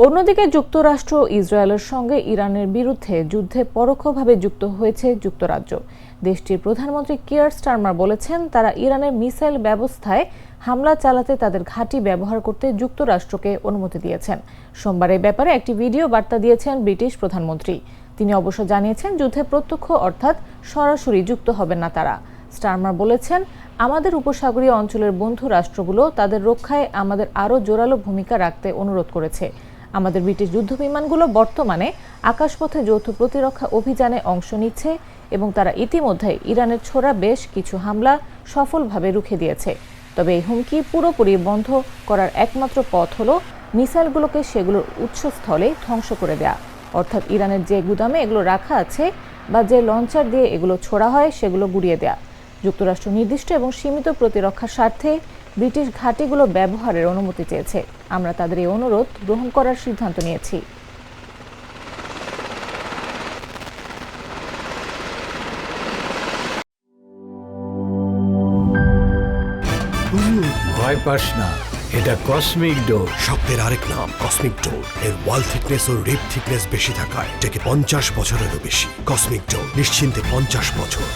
অন্যদিকে যুক্তরাষ্ট্র ইসরায়েলের সঙ্গে ইরানের বিরুদ্ধে যুদ্ধে পরোক্ষভাবে যুক্ত হয়েছে যুক্তরাজ্য। দেশটির প্রধানমন্ত্রী কিয়ার স্টারমার বলেছেন, তারা ইরানের মিসাইল ব্যবস্থায় হামলা চালাতে তাদের ঘাঁটি ব্যবহার করতে যুক্তরাষ্ট্রকে অনুমতি দিয়েছেন। সোমবার এই ব্যাপারে একটি ভিডিও বার্তা দিয়েছেন ব্রিটিশ প্রধানমন্ত্রী। তিনি অবশ্য জানিয়েছেন, যুদ্ধে প্রত্যক্ষ অর্থাৎ সরাসরি যুক্ত হবেন না তারা। স্টারমার বলেছেন, আমাদের উপসাগরীয় অঞ্চলের বন্ধু রাষ্ট্রগুলো তাদের রক্ষায় আমাদের আরও জোরালো ভূমিকা রাখতে অনুরোধ করেছে। আমাদের ব্রিটিশ যুদ্ধবিমানগুলো বর্তমানে আকাশপথে যৌথ প্রতিরক্ষা অভিযানে অংশ নিচ্ছে এবং তারা ইতিমধ্যে ইরানের ছোড়া বেশ কিছু হামলা সফলভাবে রুখে দিয়েছে। তবে এই হুমকি পুরোপুরি বন্ধ করার একমাত্র পথ হলো মিসাইলগুলোকে সেগুলোর উৎসস্থলে ধ্বংস করে দেয়া, অর্থাৎ ইরানের যে গুদামে এগুলো রাখা আছে বা যে লঞ্চার দিয়ে এগুলো ছোড়া হয় সেগুলো গুড়িয়ে দেয়া। যুক্তরাষ্ট্র নির্দিষ্ট এবং সীমিত প্রতিরক্ষার স্বার্থে ব্রিটিশ ঘাঁটিগুলো ব্যবহারের অনুমতি চেয়েছে। আমরা তাদের এই অনুরোধ গ্রহণ করার সিদ্ধান্ত নিয়েছি। ভয় পাস না, এটা কসমিক ডোর। শব্দের আরেক নাম কসমিক ডোর। এর ওয়াল থিকনেস ও রিপ থিকনেস বেশি থাকায় এটাকে 50 বছরেরও বেশি। কসমিক ডোর, নিশ্চিন্তে 50 বছর।